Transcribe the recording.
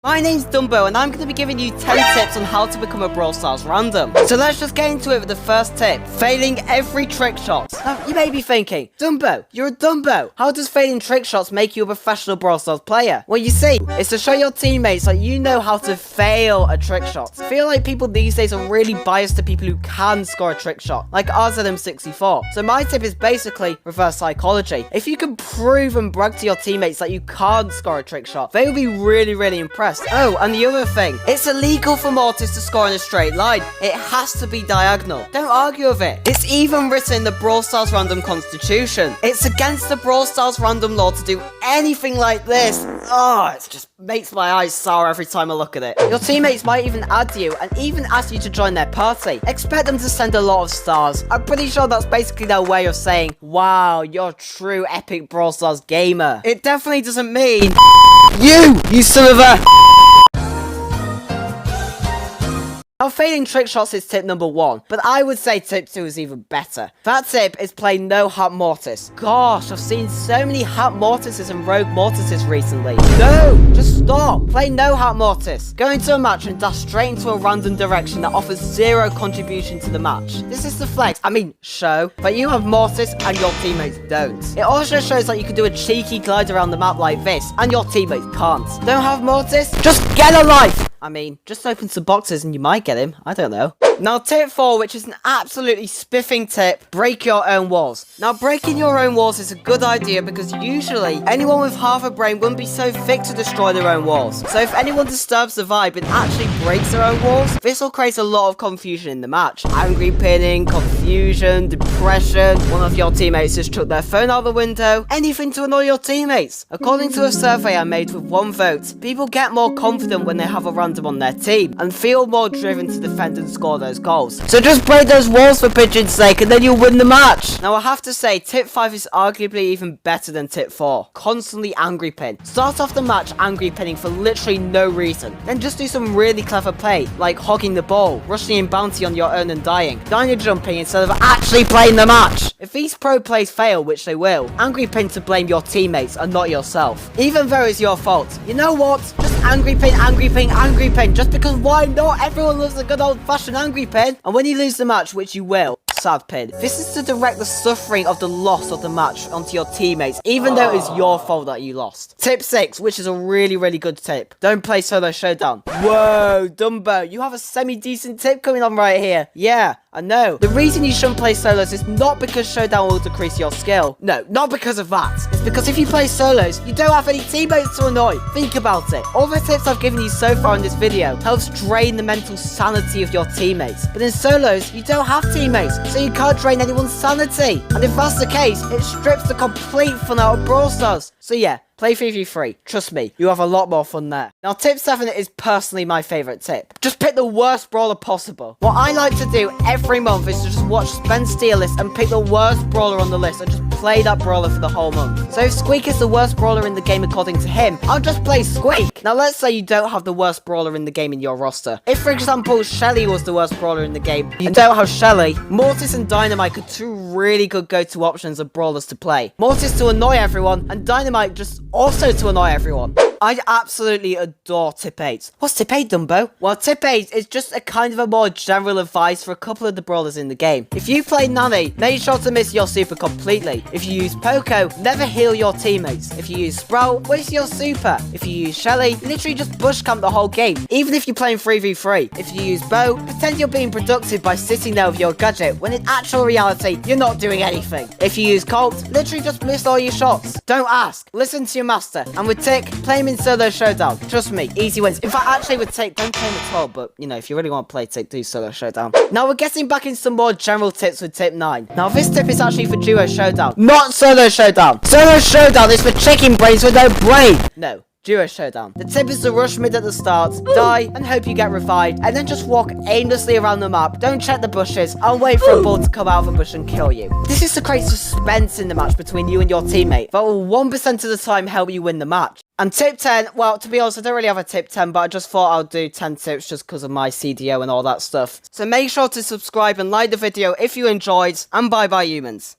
My name's Dumbo, and I'm going to be giving you 10 tips on how to become a Brawl Stars random. So let's just get into it with the first tip, failing every trick shot. Now, you may be thinking, Dumbo, you're a Dumbo. How does failing trick shots make you a professional Brawl Stars player? Well, you see, it's to show your teammates that you know how to fail a trick shot. I feel like people these days are really biased to people who can score a trick shot, like RZM64. So my tip is basically reverse psychology. If you can prove and brag to your teammates that you can't score a trick shot, they will be really impressed. Oh, and the other thing, it's illegal for Mortis to score in a straight line. It has to be diagonal. Don't argue with it. It's even written in the Brawl Stars random constitution. It's against the Brawl Stars random law to do anything like this. Oh, it just makes my eyes sour every time I look at it. Your teammates might even add you and even ask you to join their party. Expect them to send a lot of stars. I'm pretty sure that's basically their way of saying, wow, you're a true epic Brawl Stars gamer. It definitely doesn't mean you son of a... Now, failing trick shots is tip number 1, but I would say tip 2 is even better. That tip is play no Hot Mortis. Gosh, I've seen so many Hot Mortises and Rogue Mortises recently. No, just stop. Play no Hot Mortis. Go into a match and dash straight into a random direction that offers zero contribution to the match. This is the flex, show, but you have Mortis and your teammates don't. It also shows that you can do a cheeky glide around the map like this, and your teammates can't. Don't have Mortis? Just get a life! Just open some boxes and you might get him. I don't know. Now, tip 4, which is an absolutely spiffing tip, break your own walls. Now, breaking your own walls is a good idea because usually anyone with half a brain wouldn't be so thick to destroy their own walls. So if anyone disturbs the vibe and actually breaks their own walls, this will create a lot of confusion in the match. Angry pinning, confusion, depression, one of your teammates just chucked their phone out the window, anything to annoy your teammates. According to a survey I made with 1 vote, people get more confident when they have a random on their team and feel more driven to defend and score those goals. So just break those walls for pigeon's sake and then you'll win the match. Now, I have to say, tip 5 is arguably even better than tip 4. Constantly angry pin. Start off the match angry pinning for literally no reason. Then just do some really clever play, like hogging the ball, rushing in bounty on your own and dying, dino jumping instead of actually playing the match. If these pro plays fail, which they will, angry pin to blame your teammates and not yourself. Even though it's your fault. You know what? Just angry pin, just because why not? Everyone loves a good old-fashioned angry pin. And when you lose the match, which you will, sad pin. This is to direct the suffering of the loss of the match onto your teammates, even though it's your fault that you lost. Tip 6, which is a really good tip. Don't play solo showdown. Whoa, Dumbo, you have a semi-decent tip coming on right here. Yeah, I know. The reason you shouldn't play solos is not because showdown will decrease your skill. No, not because of that. It's because if you play solos, you don't have any teammates to annoy. Think about it. All the tips I've given you so far in this video helps drain the mental sanity of your teammates. But in solos, you don't have teammates, so you can't drain anyone's sanity. And if that's the case, it strips the complete fun out of Brawl Stars. So yeah, play 3v3. Trust me, you have a lot more fun there. Now, tip 7 is personally my favourite tip. Just pick the worst brawler possible. What I like to do every month is to just watch Spen's tier list and pick the worst brawler on the list and just play that brawler for the whole month. So if Squeak is the worst brawler in the game according to him, I'll just play Squeak. Now, let's say you don't have the worst brawler in the game in your roster. If, for example, Shelly was the worst brawler in the game, you don't have Shelly, Mortis and Dynamite are 2 really good go-to options of brawlers to play. Mortis to annoy everyone, and Dynamite just also to annoy everyone. I absolutely adore tip 8. What's tip 8, Dumbo? Well, tip 8 is just a kind of a more general advice for a couple of the brawlers in the game. If you play Nani, make sure to miss your super completely. If you use Poco, never heal your teammates. If you use Sprout, waste your super. If you use Shelly, literally just bush camp the whole game, even if you're playing 3v3. If you use Bo, pretend you're being productive by sitting there with your gadget, when in actual reality, you're not doing anything. If you use Colt, literally just miss all your shots. Don't ask, listen to your master. And with Tick, play him in solo showdown. Trust me, easy wins. In fact, actually with Tick, don't play him at all, but you know, if you really want to play Tick, do solo showdown. Now we're getting back in some more general tips with tip 9. Now this tip is actually for duo showdown, not solo showdown. Solo showdown is for chicken brains with no brain. No. Duo showdown. The tip is to rush mid at the start, die, and hope you get revived, and then just walk aimlessly around the map, don't check the bushes, and wait for a ball to come out of a bush and kill you. This is to create suspense in the match between you and your teammate, that will 1% of the time help you win the match. And tip 10, well, to be honest, I don't really have a tip 10, but I just thought I'll do 10 tips just because of my CDO and all that stuff. So make sure to subscribe and like the video if you enjoyed, and bye-bye humans.